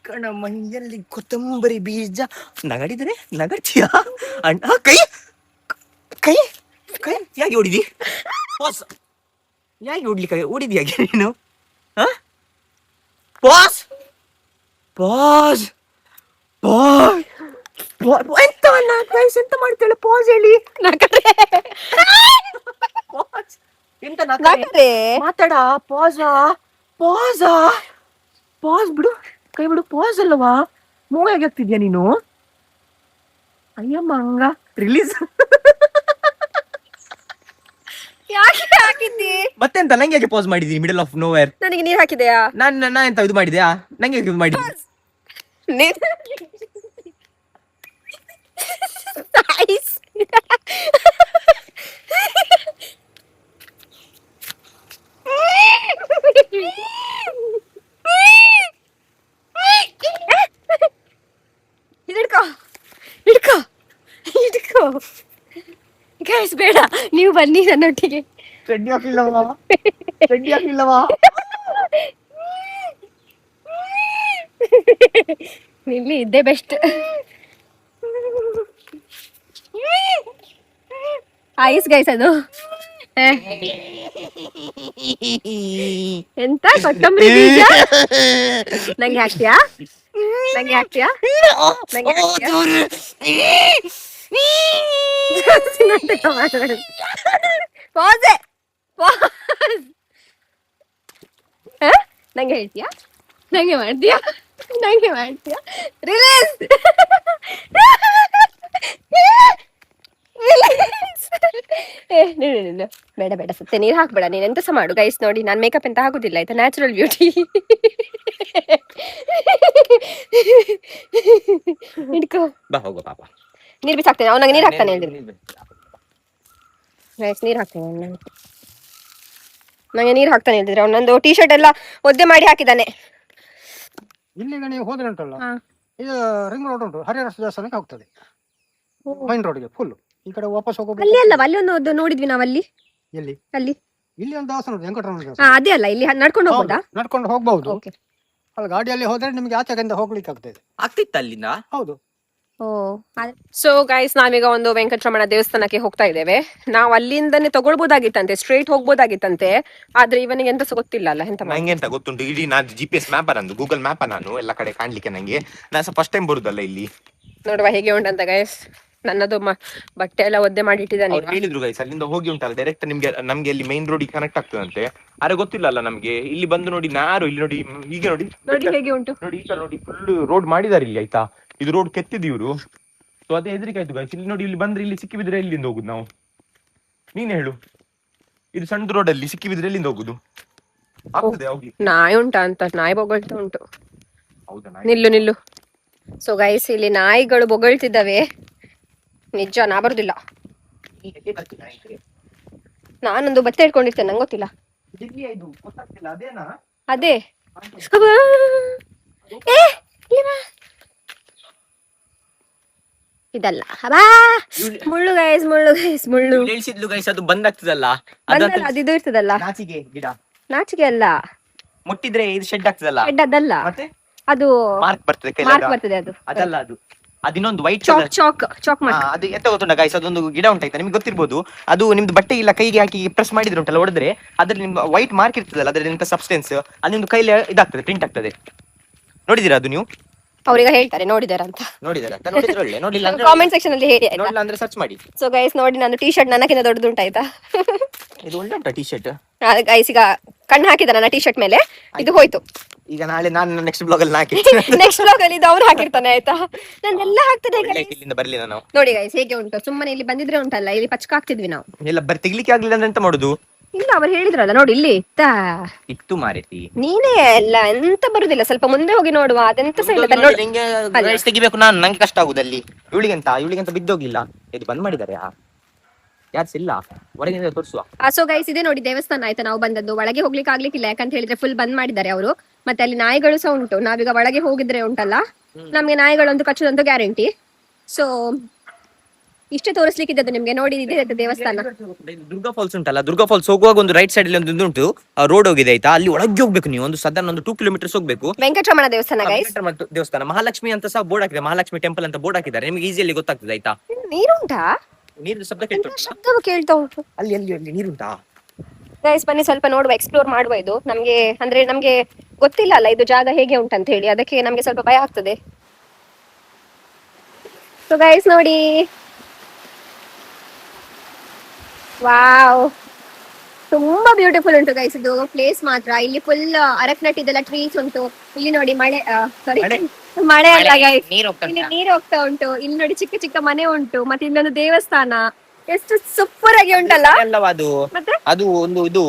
ಕಣ ಮೈಯಲ್ಲಿ ಕೊತ್ತಂಬರಿ ಬೀಜ ನಗಡಿದ್ರೆ ನಗಡ್ತೀಯ ಅಣ್ಣ. ಕೈ ಕೈ ಕೈ ಯಾಕೆ ಓಡಿದಿ? ಪಾಸ್. ಯಾಕೆ ಓಡ್ಲಿಕ್ಕೆ ಓಡಿದ್ಯಾಗೆ ನೀನು? Pass pass pass. ಎಂತ ಮಾಡ್ತೇಳೆ? ಪಾಸ್ ಹೇಳಿ. ಎಂತ ಮಾತಾಡ? ಪಾಸ್ ಪಾಸ್ ಪಾಸ್ ಬಿಡು, ಕೈ ಬಿಡು. ಪಾಸ್ ಅಲ್ಲವಾ? ಮೂವಾಗಿ ಆಗ್ತಿದ್ಯಾ ನೀನು? ಅಯ್ಯಮ್ಮ ಹಂಗ. ರಿಲೀಸ್. ಯಾಕೆ ಹಾಕಿದ್ದಿ? ಮತ್ತೆಂತ ನಂಗೆ ಯಾಕೆ ಪಾಸ್ ಮಾಡಿದಿ ಮಿಡಲ್ ಆಫ್ ನೋವೇರ್? ನನಗೆ ನೀರ್ ಹಾಕಿದೆಯಾ? ನಾ ಎಂತ ಇದು ಮಾಡಿದ್ಯಾ? ನಂಗೆ ಇದು ಮಾಡಿದ್ಯಾ? Nice. ಹಿಡ್ಕೋ ಹಿಡ್ಕೋ ಹಿಡ್ಕೋ ಗೈಸ್. ಬೇಡ, ನೀವು ಬನ್ನಿ ನನ್ನೊಟ್ಟಿಗೆ. ಚಡ್ಡಿ ಹಾಕಿಲ್ಲವಾ? ಚಡ್ಡಿ ಹಾಕಿಲ್ಲವಾ? ಇಲ್ಲಿ ಇದ್ದೇ ಬೆಸ್ಟ್. ಐಸ್ ಗೈಸ್ ಅದು. ಎಂತ ಕೊತ್ತಂಬರಿ ಬೀಜ? ನಂಗೆ ಹಾಕ್ತೀಯಾ? ನಂಗೆ ಹಾಕ್ತೀಯಾ? ನಂಗೆ ಹಾಕ್ತೀಯಾ? ಪಾಸೆ ಪಾಸ್. ನಂಗೆ ಹೇಳ್ತೀಯಾ? ನಂಗೆ ಮಾಡ್ತೀಯಾ? ನಂಗೆ ಮಾಡ್ತೀಯಾ? ರಿಲೀಸ್. ಬೇಡ ಬೇಡ, ಸತ್ತೆ ನೀರ್ ಹಾಕ್ಬೇಡ. ನೀನ್ ಎಂತ ಸಹ ಮಾಡು ಗೈಸ್. ನೋಡಿ, ನಾನ್ ಮೇಕಪ್ ಎಂತ ಹಾಕುದಿಲ್ಲ ಆಯ್ತಾ, ನ್ಯಾಚುರಲ್ ಬ್ಯೂಟಿ. ಹಿಡ್ಕೋ. ಬಾ ಹೋಗೋ ಪಾಪ. ನೀರ್ ಬಿಸಾಕ್ತೇನೆ. ಅವ್ನು ನಂಗೆ ನೀರ್ ಹಾಕ್ತಾನೆ ಹೇಳಿದ್ರು ಗೈಸ್. ನೀರ್ ಹಾಕ್ತೇನೆ. ನಂಗೆ ನೀರ್ ಹಾಕ್ತಾನೆ ಹೇಳಿದ್ರೆ ಅವನೊಂದು ಟೀ ಶರ್ಟ್ ಎಲ್ಲ ಒದ್ದೆ ಮಾಡಿ ಹಾಕಿದ್ದಾನೆ. ಇಲ್ಲಿಗ ನೀವು ಹೋದ್ರೆ ಉಂಟಲ್ಲ, ಇದು ರಿಂಗ್ ರೋಡ್ ಉಂಟು, ಹರಿಹರ ದೇವಸ್ಥಾನಕ್ಕೆ ಹೋಗ್ತದೆ. ಮೈನ್ ರೋಡ್ಗೆ ಫುಲ್. ಈ ಕಡೆ ವಾಪಸ್ ಹೋಗಬೇಕು. ಅಲ್ಲಿ ಅಲ್ಲವಾ? ಅಲ್ಲಿ ಒಂದು ನೋಡಿದ್ವಿ ನಾವು. ಅಲ್ಲಿ ಎಲ್ಲಿ? ಅಲ್ಲಿ ಇಲ್ಲಿ ಒಂದು ದೇವಸ್ಥಾನ ಉಂಟು, ವೆಂಕಟರಮಣ ದೇವಸ್ಥಾನ. ಅದೇ ಅಲ್ಲ, ಇಲ್ಲಿ ನಡ್ಕೊಂಡು ಹೋಗ್ಬೋದಾ? ನಡ್ಕೊಂಡು ಹೋಗ್ಬಹುದು. Okay. ಅಲ್ಲಿ ಗಾಡಿಯಲ್ಲಿ ಹೋದ್ರೆ ನಿಮ್ಗೆ ಆಚೆಗಿಂದ ಹೋಗ್ಲಿಕ್ಕೆ ಆಗ್ತದೆ. ಆಗ್ತಿತ್ತ ಅಲ್ಲಿಂದ? ಹೌದು. ಸೊ ಗೈಸ್, ನಾವೀಗ ಒಂದು ವೆಂಕಟರಮಣ ದೇವಸ್ಥಾನಕ್ಕೆ ಹೋಗ್ತಾ ಇದ್ದೇವೆ. ನಾವು ಅಲ್ಲಿಂದನೇ ತಗೊಳ್ಬೋದಾಗಿತ್ತಂತೆ, ಸ್ಟ್ರೇಟ್ ಹೋಗ್ಬೋದಾಗಿತ್ತಂತೆ. ಆದ್ರೆ ಇವನಿಗೆ ಎಂತ ಗೊತ್ತಿಲ್ಲ ಅಲ್ಲ, ಎಂತ ನಂಗೆ ಎಂತ ಗೊತ್ತುಂಟು? ಇಡೀ ನಾನು GPS ಮ್ಯಾಪ್ ನಂದು, ಗೂಗಲ್ ಮ್ಯಾಪ್ ನಾನು ಎಲ್ಲ ಕಡೆ ಕಾಣ್ಲಿಕ್ಕೆ. ನಂಗೆ ನಾನು ಫಸ್ಟ್ ಟೈಮ್ ಬರುದಲ್ಲ ಇಲ್ಲಿ. ನೋಡುವ ಹೇಗೆ ಉಂಟಂತ ಗೈಸ್. ನನ್ನದು ಬಟ್ಟೆ ಎಲ್ಲ ಒದ್ದೆ ಮಾಡಿ ಇಟ್ಟಿದ್ದಾನೆ. ಹೇಳಿದ್ರು ಗೈಸ್, ಅಲ್ಲಿಂದ ಹೋಗಿ ಉಂಟಲ್ಲ ಡೈರೆಕ್ಟ್ ನಮ್ಗೆ ಅಲ್ಲಿ ಮೈನ್ ರೋಡ್ ಕನೆಕ್ಟ್ ಆಗ್ತದಂತೆ. ಆದ್ರೆ ಗೊತ್ತಿಲ್ಲ ಅಲ್ಲ ನಮ್ಗೆ. ಇಲ್ಲಿ ಬಂದು ನೋಡಿ, ನಾರು ಇಲ್ಲಿ ನೋಡಿ, ಈಗ ನೋಡಿ ಹೇಗೆ ಉಂಟು ನೋಡಿ. ಈ ತರ ನೋಡಿ, ಫುಲ್ ರೋಡ್ ಮಾಡಿದಾರೆ ಇಲ್ಲಿ ಆಯ್ತಾ. ಇದು ರೋಡ್ ಕೆತ್ತಿದ್ ಇವ್ರು. ಸೊ ಅದೇ ಹೆದರಿಕೆ ಆಯ್ತು ಗೈಸ್. ಇಲ್ಲಿ ನೋಡಿ, ಇಲ್ಲಿ ಬಂದ್ರೆ ಇಲ್ಲಿ ಸಿಕ್ಕಿ ಬಿದ್ರೆ ಎಲ್ಲಿಂದ ಹೋಗುದು ನಾವು? ನೀನ್ ಹೇಳು. ಇದು ಸಣ್ಣ ರೋಡ್ ಅಲ್ಲಿ ಸಿಕ್ಕಿ ಬಿದ್ರೆ ಎಲ್ಲಿಂದ ಹೋಗುದು? ಆಗ್ತದೆ ಹೋಗಿ. ನಾಯಿ ಉಂಟಾ ಅಂತ? ನಾಯಿ ಬೊಗಳ್ತಾ ಉಂಟು. ಹೌದಾ? ನಿಲ್ಲು ನಿಲ್ಲು. ಸೊ ಗೈಸ್, ಇಲ್ಲಿ ನಾಯಿಗಳು ಬೊಗಳ್ತಿದ್ದಾವೆ. ನಿಜ, ನಾ ಬರುದಿಲ್ಲ. ನಾನೊಂದು ಬತ್ತೆ ಇಟ್ಕೊಂಡಿರ್ತೇನೆ, ನಂಗೆ ಗೊತ್ತಿಲ್ಲ. ಅದೇ ಇದಲ್ಲ. ಮುಳ್ಳು ಗೈಸ್, ಮುಳ್ಳು ಗೈಸ್, ಮುಳ್ಳು. ಇಳಿಸಿದ್ಲು ಗೈಸ್, ಅದು ಬಂದಾಗ್ತದಲ್ಲ. ಅದು ಇದು ಇರ್ತದಲ್ಲ. ನಾಚಿಗೆ ಗಿಡ. ನಾಚಿಕೆ ಅಲ್ಲ, ಮುಟ್ಟಿದ್ರೆ ಇದು ಶೆಡ್ ಆಗ್ತದಲ್ಲ. ಶೆಡ್ ಅದಲ್ಲ. ಮತ್ತೆ ಅದು ಮಾರ್ಕ್ ಬರ್ತದೆ ಮಾರ್ಕ್ ಕೈಲಾಗ. ಬರ್ತದೆ ಅದು. ಅದಲ್ಲ ಅದು ಅದಿನ್ನೊಂದು ವೈಟ್ ಚಾಕ್ ಮಾರ್ಕ್. ಅದು ಎಂತ ಗೊತ್ತುಂಟ ಗೈಸ್, ಅದೊಂದು ಗಿಡ ಉಂಟಾಯ್ತಾ ನಿಮ್ಗೆ ಗೊತ್ತಿರ್ಬೋದು. ಅದು ನಿಮ್ದು ಬಟ್ಟೆ ಇಲ್ಲ ಕೈಗೆ ಹಾಕಿ ಪ್ರೆಸ್ ಮಾಡಿದ್ರೆ ಉಂಟಲ್ಲ, ಹೊಡೆದ್ರೆ ಅದ್ರಲ್ಲಿ ನಿಮ್ಗೆ ವೈಟ್ ಮಾರ್ಕ್ ಇರ್ತದಲ್ಲ, ಅದ್ರಲ್ಲಿ ಎಂತ ಸಬ್ಸ್ಟೆನ್ಸ್ ಅದು ನಿಮ್ದು ಕೈಲಿ ಇದಾಗ್ತದೆ, ಪ್ರಿಂಟ್ ಆಗ್ತದೆ. ನೋಡಿದಿರಾ ಅದು ನೀವು? ಅವ್ರೀಗ ಹೇಳ್ತಾರೆ ನೋಡಿದಾರ ಅಂತ. ನೋಡಿದಾರ ಅಂತ? ನೋಡಿದ್ರೆ ಒಳ್ಳೆ, ನೋಡಿಲ್ಲ ಅಂದ್ರೆ ಕಾಮೆಂಟ್ ಸೆಕ್ಷನ್ ಅಲ್ಲಿ ಹೇಳಿ ಆಯ್ತಾ? ನೋಡಿಲ್ಲ ಅಂದ್ರೆ ಸರ್ಚ್ ಮಾಡಿ. ಸೊ ಗೈಸ್ ನೋಡಿ, ನಾನು ಟೀ ಶರ್ಟ್ ನನಗಿಂತ ದೊಡ್ಡದುಂಟಾಯ್ತಾ? ಇದು ಒಳ್ಳೆ ಉಂಟಾ ಟೀ ಶರ್ಟ್? ಗೈಸ್ ಈಗ ಕಣ್ಣು ಹಾಕಿದ ನನ್ನ ಟೀ ಶರ್ಟ್ ಮೇಲೆ, ಇದು ಹೋಯ್ತು. ಈಗ ನಾಳೆ ನಾನು ನೆಕ್ಸ್ಟ್ ಬ್ಲಾಗ್ ಅಲ್ಲಿ ಹಾಕಿ ನೆಕ್ಸ್ಟ್ ಬ್ಲಾಗ್ ಅಲ್ಲಿ ಇದು ಅವ್ರು ಹಾಕಿರ್ತಾನೆ ಆಯ್ತಾ, ನಂದೆಲ್ಲ ಹಾಕ್ತದೆ. ಇಲ್ಲಿಂದ ಬರ್ಲಿಲ್ಲ ನಾವು. ನೋಡಿ ಗೈಸ್ ಹೇಗೆ ಉಂಟು, ಸುಮ್ಮನೆ ಇಲ್ಲಿ ಬಂದಿದ್ರೆ ಉಂಟಲ್ಲ, ಇಲ್ಲಿ ಪಚಕ ಆಗ್ತಿದ್ವಿ ನಾವು. ಎಲ್ಲ ಬರ್ ತೆಗಿಲಿಕ್ಕೆ ಆಗ್ಲಿಲ್ಲ ಅಂದ್ರೆ ಎಂತ ಮಾಡುದು? ಇಲ್ಲ ಅವ್ರು ಹೇಳಿದ್ರಲ್ಲ ನೋಡಿ, ಇಲ್ಲಿ ಇತ್ತು ಮಾರೇತಿ. ನೀನೇ ಎಲ್ಲ ಎಂತ ಬರುದಿಲ್ಲ, ಸ್ವಲ್ಪ ಮುಂದೆ ಹೋಗಿ ನೋಡುವ. ಅದೆಂತ ಸಹ ಇಲ್ಲ ನೋಡಿ. ರೈಸ್ ತೆಗಿಬೇಕು ನಾನು, ನಂಗೆ ಕಷ್ಟ ಆಗುದಲ್ಲಿ. ಇವಳಿಗೆಂತ ಬಿದ್ದೋಗಿಲ್ಲ, ಇದು ಬಂದ್ ಮಾಡಿದ್ದಾರೆ. ಯಾರ್ಸ್ ಇಲ್ಲ ಹೊರಗಿಂದ ತೋರಿಸುವ. ಸೊ ಗೈಸ್ ಇದೆ ನೋಡಿ ದೇವಸ್ಥಾನ ಆಯ್ತಾ, ನಾವು ಬಂದದ್ದು. ಒಳಗೆ ಹೋಗ್ಲಿಕ್ಕೆ ಆಗ್ಲಿಕ್ಕಿಲ್ಲ, ಯಾಕಂತ ಹೇಳಿದ್ರೆ ಫುಲ್ ಬಂದ್ ಮಾಡಿದ್ದಾರೆ ಅವರು. ಮತ್ತೆ ಅಲ್ಲಿ ನಾಯಿಗಳು ಸಹ ಉಂಟು. ನಾವೀಗ ಒಳಗೆ ಹೋಗಿದ್ರೆ ಉಂಟಲ್ಲ, ನಮ್ಗೆ ನಾಯಿಗಳಂತೂ ಕಚ್ಚುದಂತೂ ಗ್ಯಾರಂಟಿ. ಸೊ ಇಷ್ಟೇ ತೋರಿಸ್ಲಿಕ್ಕಿದ್ದದ್ದು ನಿಮ್ಗೆ. ನೋಡಿ ಇದೆ ದೇವಸ್ಥಾನ. ದುರ್ಗಾ ಫಾಲ್ಸ್ ಉಂಟಲ್ಲ, ದುರ್ಗಾ ಫಾಲ್ಸ್ ಹೋಗುವಾಗ ಒಂದು ರೈಟ್ ಸೈಡ್ ಅಲ್ಲಿ ಒಂದು ಉಂಟು, ರೋಡ್ ಹೋಗಿದೆ ಆಯ್ತಾ, ಅಲ್ಲಿ ಒಳಗೆ ಹೋಗ್ಬೇಕು ನೀವು. ಒಂದು ಸಾಧಾರಣ ಒಂದು 2 ಕಿಲೋಮೀಟರ್ಸ್ ಹೋಗ್ಬೇಕು. ವೆಂಕಟರಮಣ ದೇವಸ್ಥಾನ ಗೈಸ್. ದೇವಸ್ಥಾನ ಮಹಾಲಕ್ಷ್ಮಿ ಅಂತ ಸಹ ಬೋರ್ಡ್ ಹಾಕಿದೆ, ಮಹಾಲಕ್ಷ್ಮಿ ಟೆಂಪಲ್ ಅಂತ ಬೋರ್ಡ್ ಹಾಕಿದ್ದಾರೆ. ನಿಮ್ಗೆ ಈಸಿಯಲ್ಲಿ ಗೊತ್ತಾಗ್ತದೆ ಆಯ್ತಾ. ನೀರುಂಟಾ? ನೀರು ಶಬ್ದ ಕೇಳ್ತಾ ಶಬ್ದ ಕೇಳ್ತಾ ಉಂಟು. ಅಲ್ಲಿ ಅಲ್ಲಿ ಅಲ್ಲಿ ನೀರುಂಟಾ ಗೈಸ್ ಬನ್ನಿ ಸ್ವಲ್ಪ ನೋಡುವ, ಎಕ್ಸ್ಪ್ಲೋರ್ ಮಾಡುವ. ಇದು ನಮ್ಗೆ ಅಂದ್ರೆ ನಮ್ಗೆ ಗೊತ್ತಿಲ್ಲ ಅಲ್ಲ ಇದು ಜಾಗ ಹೇಗೆ ಉಂಟಂತ ಹೇಳಿ, ಅದಕ್ಕೆ ನಮ್ಗೆ ಸ್ವಲ್ಪ ಭಯ ಆಗ್ತದೆ. ಸೊ ಗೈಸ್ ನೋಡಿ, ವಾವ್ ತುಂಬಾ ಬ್ಯೂಟಿಫುಲ್ ಉಂಟು ಗೈಸ್ ಇದು ಪ್ಲೇಸ್ ಮಾತ್ರ. ಇಲ್ಲಿ ಫುಲ್ ಅರಕನಟ್ ಇದೆಲ್ಲ ಟ್ರೀಸ್ ಉಂಟು. ಇಲ್ಲಿ ನೋಡಿ ಮಳೆ, ಸಾರಿ ಮಳೆ ಅಲ್ಲ ಗೈಸ್, ಇಲ್ಲಿ ನೀರು ಹೋಗ್ತಾ ಉಂಟು. ಇಲ್ಲಿ ನೋಡಿ ಚಿಕ್ಕ ಚಿಕ್ಕ ಮನೆ ಉಂಟು, ಮತ್ತೆ ಇಲ್ಲೊಂದು ದೇವಸ್ಥಾನ. ಎಷ್ಟು ಸೂಪರ್ ಆಗಿ ಉಂಟಲ್ಲ. ಅದು ಮತ್ತೆ ಅದು ಒಂದು ಇದು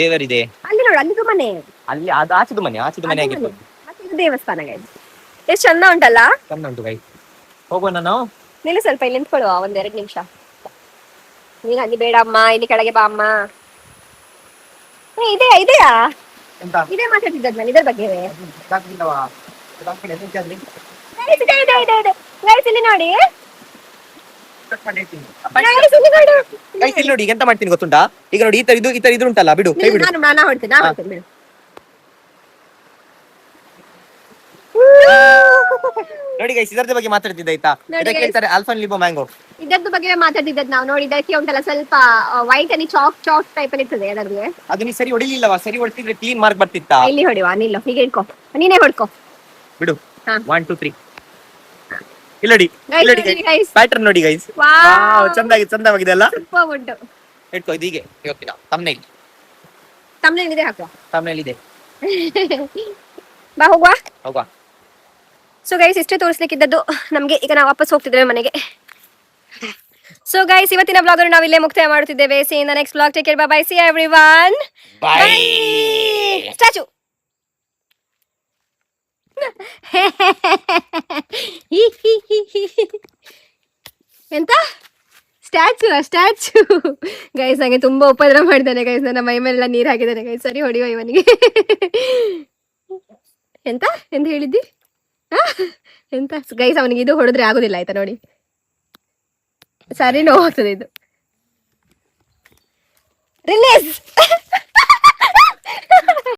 ದೇವರಿದೆ ಅಲ್ಲಿ ನೋಡಿ, ಅಲ್ಲಿದು ಮನೆ, ಅಲ್ಲಿ ಅದು ಆಚೆದು ಮನೆ ಆಗಿತ್ತು. ಮತ್ತೆ ಇದು ದೇವಸ್ಥಾನ ಗೈಸ್. ಎಷ್ಟು ಚಂದ ಉಂಟಲ್ಲ. ಚಂದ ಉಂಟು ಗೈಸ್. ಹೋಗೋಣ ನಾವು. ನಿಲ್ಲಿ ಸ್ವಲ್ಪ ಇಲ್ಲಿ ನಿಂತ್ಕೊಳ್ಳುವ 1-2 ನಿಮಿಷ. ನೀನು ಅಲ್ಲಿ ಬೇಡ ಅಮ್ಮ, ಇಲ್ಲಿ ಕೆಳಗೆ ಬಾ ಅಮ್ಮ. ಇದೆಯಾ ಎಂತ ಇದೇ ಮಾತಾಡ್ತಿದ್ದದ್ ನಾನು ಇದ್ರ ಬಗ್ಗೆ. ಗೈಸ್ ಇಲ್ಲಿ ನೋಡಿ, ಗೈಸ್ ಇಲ್ಲಿ ನೋಡಿ, ಈಗ ಎಂತ ಮಾಡ್ತೀನಿ ಗೊತ್ತುಂಟಾ? ಈಗ ನೋಡಿ ಈ ತರ ಇದು ಉಂಟಲ್ಲ, ಬಿಡು ಕೈ ಬಿಡು. ನಾನು ಹೊಡ್ತೀನಿ ಬಿಡು. ನೋಡಿ ಗೈಸ್ ಇದರದ ಬಗ್ಗೆ ಮಾತಾಡ್ತಿದ್ದೆ ಆಯ್ತಾ. ಇದಕ್ಕೆ ಹೇಳ್ತಾರೆ ಆಲ್ಫಾನ್ಲಿಬೋ ಮ್ಯಾಂಗೋ. ಇದರದ ಬಗ್ಗೆ ಮಾತಾಡ್ತಿದ್ದದ್ ನಾವು. ನೋಡಿ ಇದಕ್ಕೆ ಉಂಟಲ್ಲ ಸ್ವಲ್ಪ ವೈಟ್ ಅಲ್ಲಿ ಚಾಕ್ ಟೈಪ್ ಅಲ್ಲಿ ಇರ್ತದೆ ಅದರಲ್ಲಿ. ಅದು ನೀ ಸರಿ ಹೊಡಿಲಿಲ್ಲವಾ? ಸರಿ ಹೊಡ್ತಿದ್ರೆ ಕ್ಲೀನ್ ಮಾರ್ಕ್ ಬರ್ತಿತ್ತಾ? ಇಲ್ಲಿ ಹೊಡಿವಾ, ನಿಲ್ಲ ಹೀಗೆ ಇಟ್ಕೋ, ನೀನೇ ಹೊಡ್ಕೋ ಬಿಡು. ಹಾ. 1 2 3 ಇಲ್ಲಿ ನೋಡಿ ಗೈಸ್, ಪ್ಯಾಟರ್ನ್ ನೋಡಿ ಗೈಸ್. ವಾವ್ ಚಂದವಾಗಿದೆ ಅಲ್ಲ. ಸೂಪರ್ ಉಂಟು. ಇಟ್ಕೋ ಇದು ಹೀಗೆ ಇವತ್ತಿನ ಥಂಬ್ನೇಲ್ ಇದೆ ಹಾಕುವ. ಥಂಬ್ನೇಲ್ ಇದೆ. ಬಾ ಹೋಗುವ. ಹೋಗುವ. ಸೊ ಗೈಸ್ ಇಷ್ಟೇ ತೋರಿಸ್ಲಿಕ್ಕಿದ್ದದ್ದು ನಮ್ಗೆ. ಈಗ ನಾವು ವಾಪಸ್ ಹೋಗ್ತಿದ್ದೇವೆ ಮನೆಗೆ. ಸೊ ಗೈಸ್ ಇವತ್ತಿನ ಬ್ಲಾಗ್ ಅನ್ನು ನಾವು ಇಲ್ಲೇ ಮುಕ್ತಾಯ ಮಾಡುತ್ತಿದ್ದೇವೆ. C in the next blog. Take care, bye bye, C everyone, by. Statue. ಎಂತ ಸ್ಟ್ಯಾಚು ಗೈಸ್. ಹಾಗೆ ತುಂಬಾ ಉಪದ್ರ ಮಾಡಿದ್ದಾನೆ ಗೈಸ್, ನನ್ನ ಮೈ ಮೇಲೆಲ್ಲ ನೀರು ಹಾಕಿದ್ದಾನೆ ಗೈಸ್. ಸರಿ ಹೊಡಿಯೋ ಇವನಿಗೆ. ಎಂತ ಹೇಳಿದ್ದಿ? ಎಂತ ಗೈಸ್, ಅವನಿಗೆ ಇದು ಹೊಡೆದ್ರೆ ಆಗುದಿಲ್ಲ ಆಯ್ತಾ ನೋಡಿ. ಸರಿ ನೋವಾಗ್ತದೆ ಇದು. ರಿಲೀಸ್.